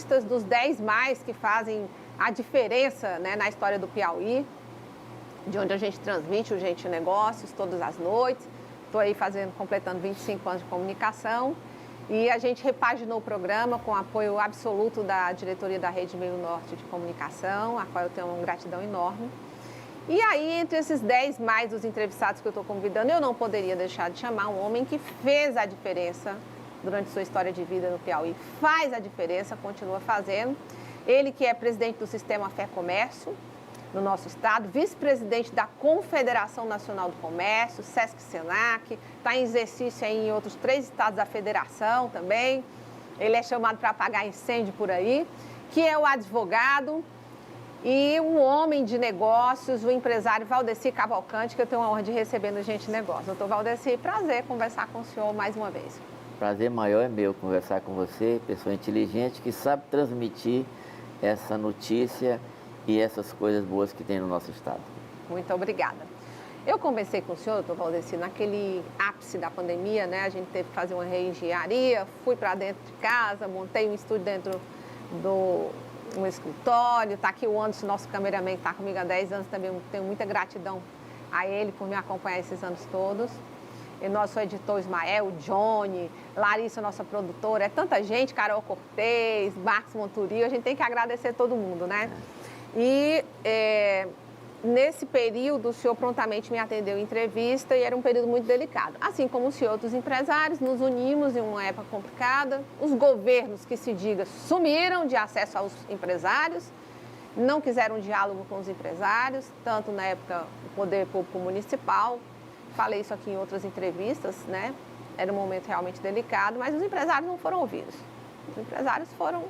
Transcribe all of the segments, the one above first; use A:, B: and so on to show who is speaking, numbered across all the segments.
A: listas dos 10 mais que fazem a diferença, né, na história do Piauí, de onde a gente transmite o Gente Negócios todas as noites. Estou aí completando 25 anos de comunicação. E a gente repaginou o programa com apoio absoluto da diretoria da Rede Meio Norte de Comunicação, a qual eu tenho uma gratidão enorme. E aí, entre esses 10 mais dos entrevistados que eu estou convidando, eu não poderia deixar de chamar um homem que fez a diferença durante sua história de vida no Piauí. Faz a diferença, continua fazendo. Ele que é presidente do Sistema Fé Comércio no nosso estado, vice-presidente da Confederação Nacional do Comércio, Sesc-Senac, está em exercício aí em outros 3 estados da federação também. Ele é chamado para apagar incêndio por aí, que é o advogado e um homem de negócios, o empresário Valdeci Cavalcante, que eu tenho a honra de receber no Gente Negócio. Doutor Valdeci, prazer conversar com o senhor mais uma vez.
B: Prazer maior é meu conversar com você, pessoa inteligente que sabe transmitir essa notícia e essas coisas boas que tem no nosso estado.
A: Muito obrigada. Eu conversei com o senhor, doutor Valdeci, naquele ápice da pandemia, né? A gente teve que fazer uma reengenharia, fui para dentro de casa, montei um estúdio dentro um escritório. Está aqui o Anderson, nosso cameraman, que está comigo há 10 anos, também tenho muita gratidão a ele por me acompanhar esses anos todos. E nosso editor Ismael, Johnny, Larissa, nossa produtora, é tanta gente, Carol Cortez, Marcos Monturio, a gente tem que agradecer todo mundo, né? E nesse período, o senhor prontamente me atendeu em entrevista e era um período muito delicado. Assim como o senhor, outros empresários, nos unimos em uma época complicada. Os governos, que se diga, sumiram de acesso aos empresários, não quiseram diálogo com os empresários, tanto na época o Poder Público Municipal. Falei isso aqui em outras entrevistas, né? Era um momento realmente delicado, mas os empresários não foram ouvidos. Os empresários foram,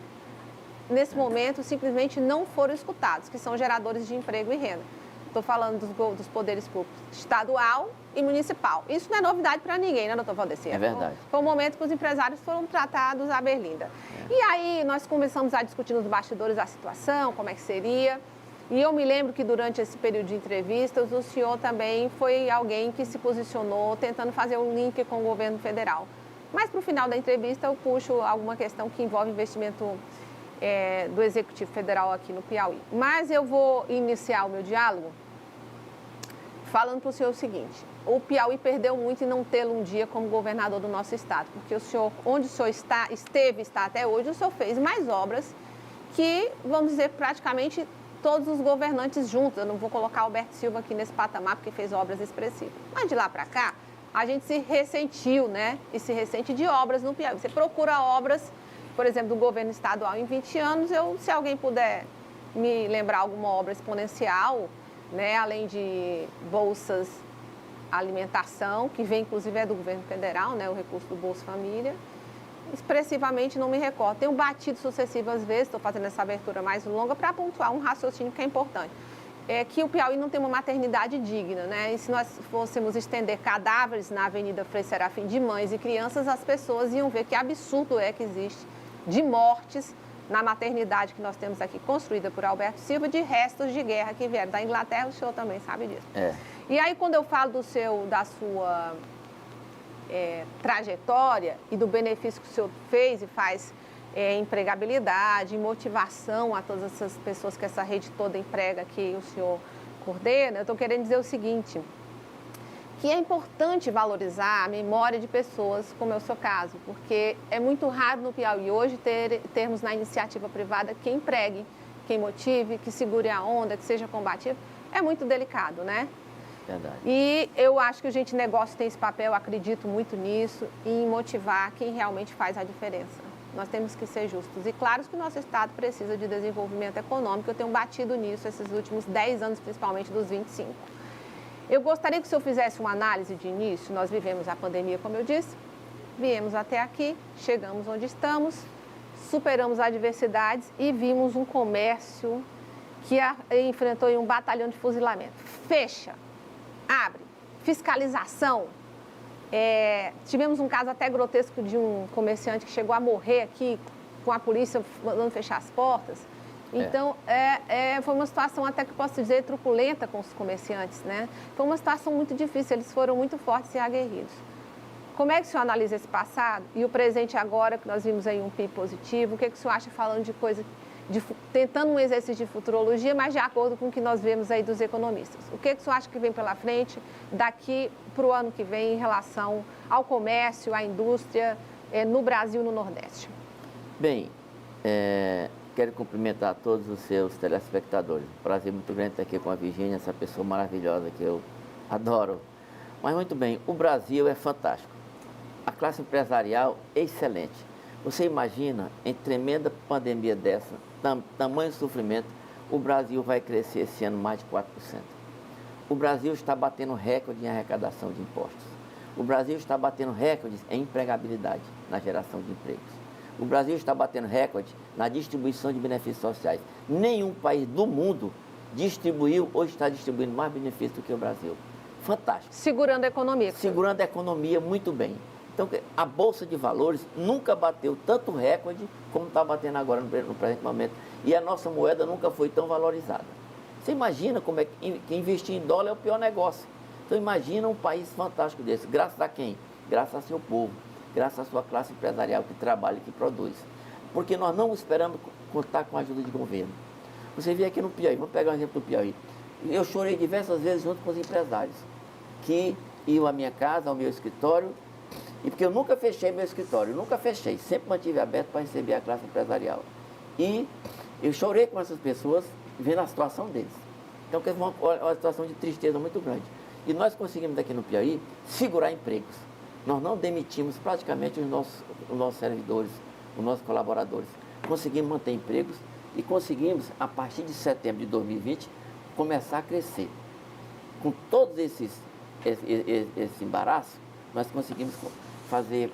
A: nesse momento, simplesmente não foram escutados, que são geradores de emprego e renda. Estou falando dos poderes públicos estadual e municipal. Isso não é novidade para ninguém, né, doutor Valdeci?
B: É verdade.
A: Foi um momento que os empresários foram tratados à berlinda. E aí nós começamos a discutir nos bastidores a situação, como é que seria. E eu me lembro que durante esse período de entrevistas, o senhor também foi alguém que se posicionou tentando fazer um link com o governo federal. Mas para o final da entrevista eu puxo alguma questão que envolve investimento do Executivo Federal aqui no Piauí. Mas eu vou iniciar o meu diálogo falando para o senhor o seguinte: o Piauí perdeu muito em não tê-lo um dia como governador do nosso estado, porque o senhor, onde o senhor está até hoje, o senhor fez mais obras que, vamos dizer, praticamente todos os governantes juntos. Eu não vou colocar Alberto Silva aqui nesse patamar, porque fez obras expressivas. Mas de lá para cá, a gente se ressentiu, né? E se ressente de obras no Piauí. Você procura obras, por exemplo, do governo estadual em 20 anos, se alguém puder me lembrar alguma obra exponencial, né? Além de bolsas alimentação, que vem inclusive do governo federal, né? O recurso do Bolsa Família. Expressivamente não me recordo. Tenho batido sucessivas vezes, estou fazendo essa abertura mais longa para pontuar um raciocínio que é importante. É que o Piauí não tem uma maternidade digna, né? E se nós fôssemos estender cadáveres na Avenida Frei Serafim de mães e crianças, as pessoas iam ver que absurdo é que existe de mortes na maternidade que nós temos aqui, construída por Alberto Silva, de restos de guerra que vieram da Inglaterra, o senhor também sabe disso. E aí, quando eu falo da sua trajetória e do benefício que o senhor fez e faz empregabilidade, motivação a todas essas pessoas que essa rede toda emprega que o senhor coordena, eu estou querendo dizer o seguinte, que é importante valorizar a memória de pessoas, como é o seu caso, porque é muito raro no Piauí hoje termos na iniciativa privada quem empregue, quem motive, que segure a onda, que seja combativo. É muito delicado, né?
B: Verdade.
A: E eu acho que o Gente Negócio tem esse papel, eu acredito muito nisso, em motivar quem realmente faz a diferença. Nós temos que ser justos. E claro que o nosso Estado precisa de desenvolvimento econômico, eu tenho batido nisso esses últimos 10 anos, principalmente dos 25. Eu gostaria que o senhor fizesse uma análise de início. Nós vivemos a pandemia, como eu disse, viemos até aqui, chegamos onde estamos, superamos adversidades e vimos um comércio que enfrentou um batalhão de fuzilamento. Fecha, abre, fiscalização. Tivemos um caso até grotesco de um comerciante que chegou a morrer aqui com a polícia mandando fechar as portas. Então, foi uma situação até que posso dizer truculenta com os comerciantes, né? Foi uma situação muito difícil, eles foram muito fortes e aguerridos. Como é que o senhor analisa esse passado e o presente agora, que nós vimos aí um PIB positivo? O que o senhor acha falando de coisa, tentando um exercício de futurologia, mas de acordo com o que nós vemos aí dos economistas? O que o senhor acha que vem pela frente daqui para o ano que vem em relação ao comércio, à indústria no Brasil e no Nordeste?
B: Bem, quero cumprimentar todos os seus telespectadores. Prazer muito grande estar aqui com a Virgínia, essa pessoa maravilhosa que eu adoro. Mas muito bem, o Brasil é fantástico. A classe empresarial é excelente. Você imagina, em tremenda pandemia dessa, tamanho sofrimento, o Brasil vai crescer esse ano mais de 4%. O Brasil está batendo recorde em arrecadação de impostos. O Brasil está batendo recordes em empregabilidade, na geração de empregos. O Brasil está batendo recorde na distribuição de benefícios sociais. Nenhum país do mundo distribuiu ou está distribuindo mais benefícios do que o Brasil. Fantástico.
A: Segurando a economia.
B: Segurando a economia muito bem. Então, a Bolsa de Valores nunca bateu tanto recorde como está batendo agora no presente momento. E a nossa moeda nunca foi tão valorizada. Você imagina como é que investir em dólar é o pior negócio. Então, imagina um país fantástico desse. Graças a quem? Graças ao seu povo. Graças à sua classe empresarial que trabalha e que produz. Porque nós não esperamos contar com a ajuda de governo. Você vê aqui no Piauí, vamos pegar um exemplo do Piauí. Eu chorei diversas vezes junto com os empresários que iam à minha casa, ao meu escritório, e porque eu nunca fechei meu escritório, nunca fechei, sempre mantive aberto para receber a classe empresarial. E eu chorei com essas pessoas, vendo a situação deles. Então, é uma situação de tristeza muito grande. E nós conseguimos aqui no Piauí segurar empregos. Nós não demitimos praticamente os nossos servidores, os nossos colaboradores. Conseguimos manter empregos e conseguimos, a partir de setembro de 2020, começar a crescer. Com todos esse embaraço, nós conseguimos fazer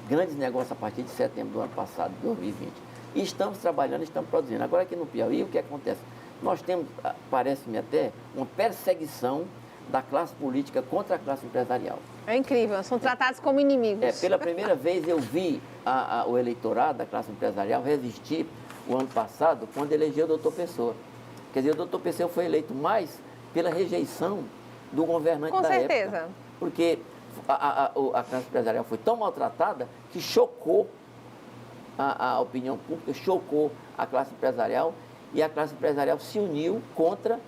B: grandes negócios a partir de setembro do ano passado, 2020. E estamos trabalhando, estamos produzindo. Agora aqui no Piauí, o que acontece? Nós temos, parece-me até, uma perseguição da classe política contra a classe empresarial.
A: É incrível, são tratados como inimigos.
B: Pela primeira vez eu vi o eleitorado da classe empresarial resistir o ano passado, quando elegeu o doutor Pessoa. Quer dizer, o doutor Pessoa foi eleito mais pela rejeição do governante da época. Com certeza. Porque a classe empresarial foi tão maltratada que chocou a opinião pública, chocou a classe empresarial, e a classe empresarial se uniu contra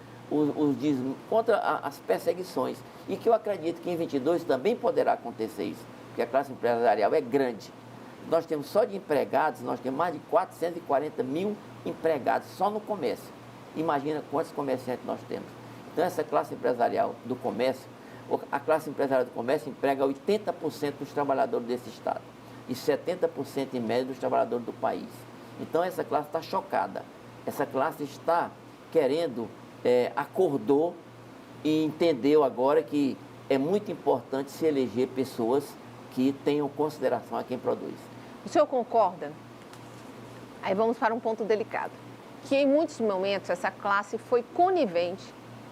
B: contra as perseguições. E que eu acredito que em 22 também poderá acontecer isso, porque a classe empresarial é grande. Nós temos só de empregados, nós temos mais de 440 mil empregados só no comércio. Imagina quantos comerciantes nós temos. Então, essa classe empresarial do comércio, a classe empresarial do comércio emprega 80% dos trabalhadores desse estado e 70% em média dos trabalhadores do país. Então, essa classe está chocada. Essa classe está querendo, acordou e entendeu agora que é muito importante se eleger pessoas que tenham consideração a quem produz.
A: O senhor concorda? Aí vamos para um ponto delicado. Que em muitos momentos essa classe foi conivente,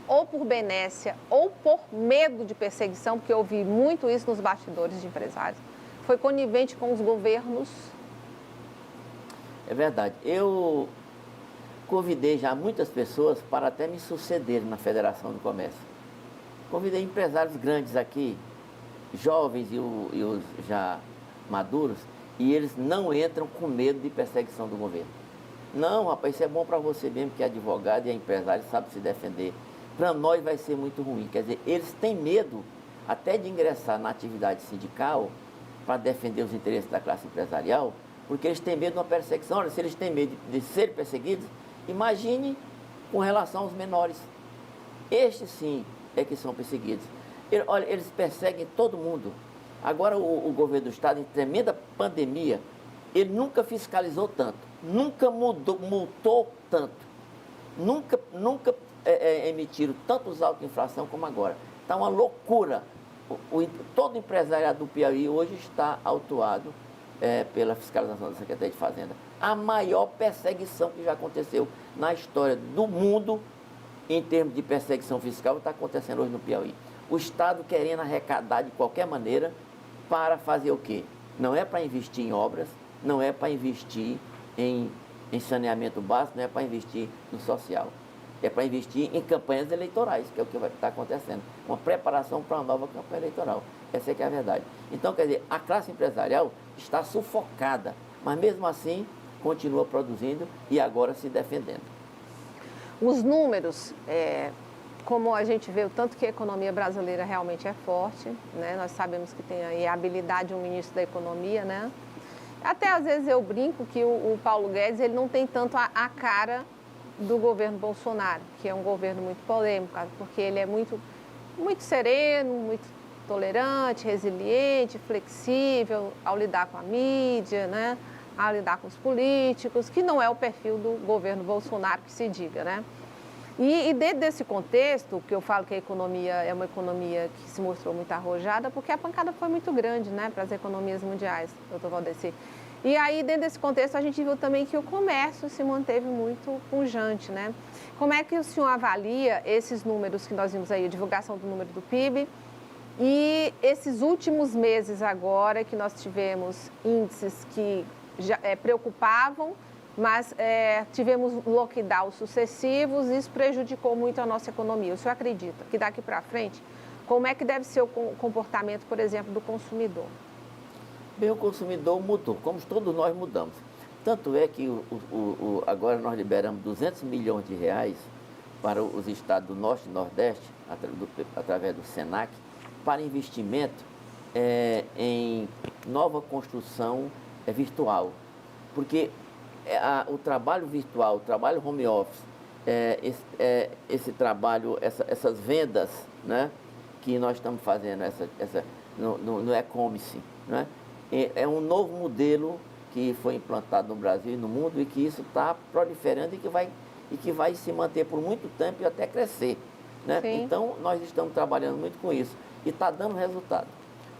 A: ou por benécia, ou por medo de perseguição, porque eu vi muito isso nos bastidores de empresários, foi conivente com os governos?
B: É verdade. Eu convidei já muitas pessoas para até me sucederem na Federação do Comércio. Convidei empresários grandes aqui, jovens e os já maduros, e eles não entram com medo de perseguição do governo. Não, rapaz, isso é bom para você mesmo, que é advogado e é empresário, sabe se defender. Para nós vai ser muito ruim. Quer dizer, eles têm medo até de ingressar na atividade sindical para defender os interesses da classe empresarial, porque eles têm medo de uma perseguição. Olha, se eles têm medo de serem perseguidos, imagine com relação aos menores. Estes sim é que são perseguidos. Olha, eles perseguem todo mundo. Agora o governo do estado, em tremenda pandemia, ele nunca fiscalizou tanto, nunca multou tanto, nunca emitiram tantos autos de infração como agora. Está uma loucura. Todo empresariado do Piauí hoje está autuado pela fiscalização da Secretaria de Fazenda. A maior perseguição que já aconteceu na história do mundo em termos de perseguição fiscal está acontecendo hoje no Piauí. O Estado querendo arrecadar de qualquer maneira para fazer o quê? Não é para investir em obras, não é para investir em saneamento básico, não é para investir no social. É para investir em campanhas eleitorais, que é o que vai estar acontecendo. Uma preparação para uma nova campanha eleitoral. Essa é que é a verdade. Então, quer dizer, a classe empresarial está sufocada, mas mesmo assim continua produzindo e agora se defendendo.
A: Os números, como a gente vê o tanto que a economia brasileira realmente é forte, né? Nós sabemos que tem aí a habilidade de um ministro da economia, né? Até às vezes eu brinco que o Paulo Guedes ele não tem tanto a cara do governo Bolsonaro, que é um governo muito polêmico, porque ele é muito sereno, muito tolerante, resiliente, flexível ao lidar com a mídia, né? A lidar com os políticos, que não é o perfil do governo Bolsonaro, que se diga, né? E dentro desse contexto, que eu falo que a economia é uma economia que se mostrou muito arrojada, porque a pancada foi muito grande, né, para as economias mundiais, doutor Valdeci. E aí, dentro desse contexto, a gente viu também que o comércio se manteve muito pujante, né? Como é que o senhor avalia esses números que nós vimos aí, a divulgação do número do PIB, e esses últimos meses agora, que nós tivemos índices que já preocupavam, mas tivemos lockdowns sucessivos e isso prejudicou muito a nossa economia. O senhor acredita que daqui para frente, como é que deve ser o comportamento, por exemplo, do consumidor?
B: Bem, o consumidor mudou, como todos nós mudamos. Tanto é que agora nós liberamos 200 milhões de reais para os estados do Norte e Nordeste, através do SENAC, para investimento em nova construção virtual. Porque o trabalho virtual, o trabalho home office, esse trabalho, essas vendas, né, que nós estamos fazendo no e-commerce, né, é um novo modelo que foi implantado no Brasil e no mundo e que isso está proliferando e que vai se manter por muito tempo e até crescer. Né? Então, nós estamos trabalhando muito com isso e está dando resultado.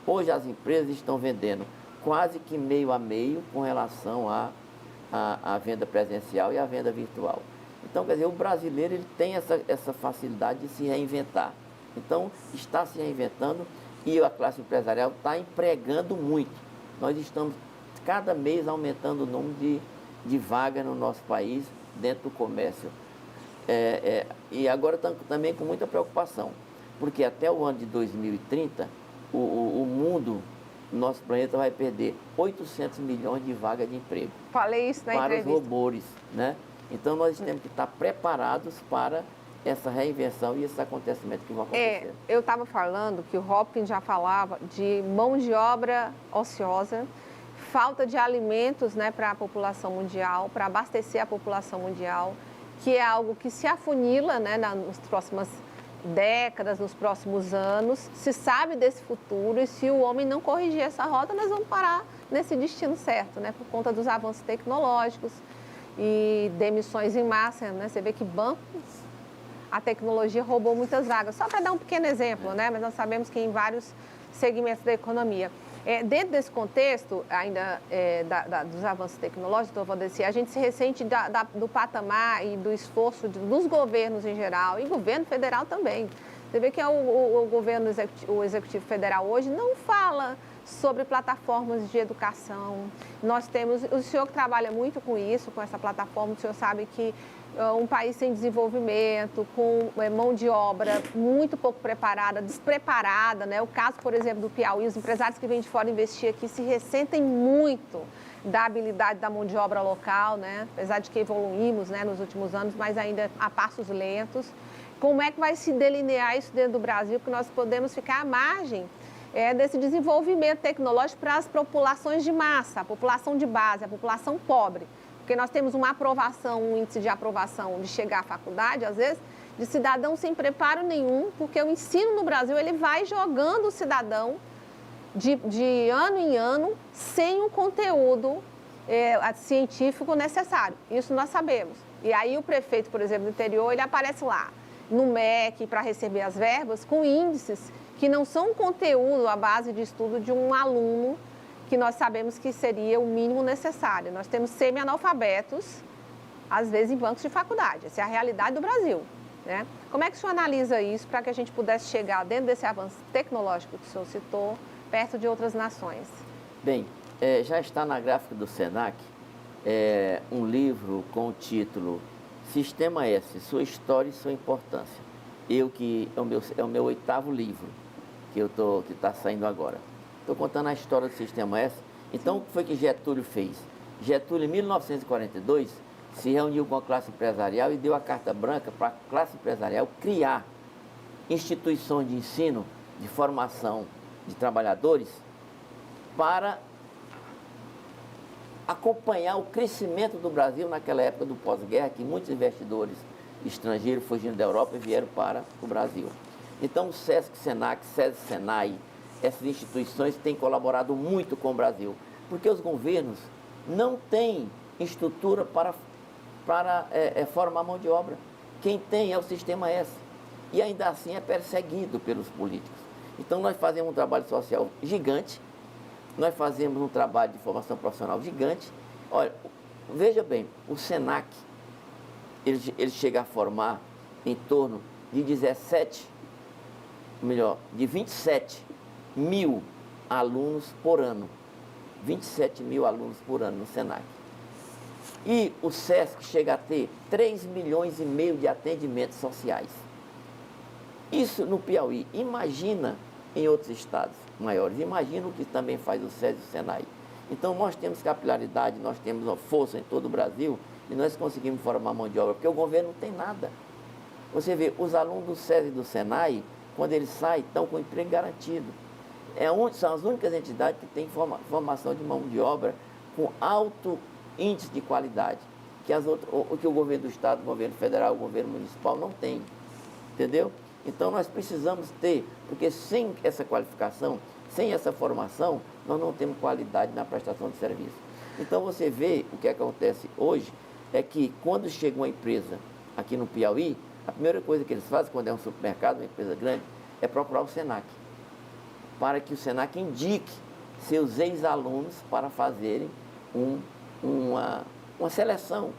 B: Hoje as empresas estão vendendo quase que meio a meio com relação à venda presencial e à venda virtual. Então, quer dizer, o brasileiro ele tem essa facilidade de se reinventar. Então, está se reinventando e a classe empresarial está empregando muito. Nós estamos cada mês aumentando o número de vagas no nosso país dentro do comércio. E agora também com muita preocupação, porque até o ano de 2030, o mundo, nosso planeta vai perder 800 milhões de vagas de emprego.
A: Falei isso na entrevista.
B: Para os robôs, né? Então, nós temos que estar preparados para essa reinvenção e esse acontecimento que vão acontecer.
A: Eu estava falando que o Hopkins já falava de mão de obra ociosa, falta de alimentos, né, para a população mundial, para abastecer a população mundial, que é algo que se afunila, né, nas próximas décadas, nos próximos anos. Se sabe desse futuro e se o homem não corrigir essa rota, nós vamos parar nesse destino certo, né, por conta dos avanços tecnológicos e demissões em massa, né? Você vê que bancos, a tecnologia roubou muitas vagas. Só para dar um pequeno exemplo, né? Mas nós sabemos que em vários segmentos da economia. Dentro desse contexto, ainda dos avanços tecnológicos, doutor Valdeci, a gente se ressente do patamar e do esforço dos governos em geral e governo federal também. Você vê que o Executivo Federal hoje não fala sobre plataformas de educação. Nós temos, o senhor que trabalha muito com isso, com essa plataforma, o senhor sabe que um país sem desenvolvimento, com mão de obra muito pouco preparada, despreparada, né? O caso, por exemplo, do Piauí, os empresários que vêm de fora investir aqui se ressentem muito da habilidade da mão de obra local, né? Apesar de que evoluímos, né, nos últimos anos, mas ainda a passos lentos. Como é que vai se delinear isso dentro do Brasil, que nós podemos ficar à margem desse desenvolvimento tecnológico para as populações de massa, a população de base, a população pobre? Porque nós temos um índice de aprovação de chegar à faculdade, às vezes, de cidadão sem preparo nenhum, porque o ensino no Brasil ele vai jogando o cidadão de ano em ano sem o conteúdo científico necessário. Isso nós sabemos. E aí o prefeito, por exemplo, do interior, ele aparece lá no MEC para receber as verbas com índices que não são conteúdo à base de estudo de um aluno que nós sabemos que seria o mínimo necessário. Nós temos semi-analfabetos, às vezes, em bancos de faculdade. Essa é a realidade do Brasil, né? Como é que o senhor analisa isso para que a gente pudesse chegar dentro desse avanço tecnológico que o senhor citou, perto de outras nações?
B: Bem, já está na gráfica do SENAC um livro com o título Sistema S, Sua História e Sua Importância. É o meu 8º livro. que está saindo agora. Estou contando a história do Sistema S. Então, o que foi que Getúlio fez? Getúlio, em 1942, se reuniu com a classe empresarial e deu a carta branca para a classe empresarial criar instituições de ensino, de formação de trabalhadores, para acompanhar o crescimento do Brasil naquela época do pós-guerra, que muitos investidores estrangeiros fugindo da Europa e vieram para o Brasil. Então, o SESC, SENAC, SESI, SENAI, essas instituições têm colaborado muito com o Brasil, porque os governos não têm estrutura para formar mão de obra. Quem tem é o Sistema S. E ainda assim é perseguido pelos políticos. Então, nós fazemos um trabalho social gigante, nós fazemos um trabalho de formação profissional gigante. Olha, veja bem, o SENAC, ele chega a formar em torno de 27 mil alunos por ano. 27 mil alunos por ano no SENAC. E o SESC chega a ter 3,5 milhões de atendimentos sociais. Isso no Piauí. Imagina em outros estados maiores. Imagina o que também faz o SESI e o SENAI. Então, nós temos capilaridade, nós temos uma força em todo o Brasil e nós conseguimos formar mão de obra, porque o governo não tem nada. Você vê, os alunos do SESI e do SENAI, quando eles saem, estão com emprego garantido. São as únicas entidades que têm formação de mão de obra com alto índice de qualidade, que o governo do Estado, o governo federal, o governo municipal não tem. Entendeu? Então, nós precisamos ter, porque sem essa qualificação, sem essa formação, nós não temos qualidade na prestação de serviço. Então, você vê o que acontece hoje, é que quando chega uma empresa aqui no Piauí, a primeira coisa que eles fazem, quando é um supermercado, uma empresa grande, é procurar o SENAC, para que o SENAC indique seus ex-alunos para fazerem uma seleção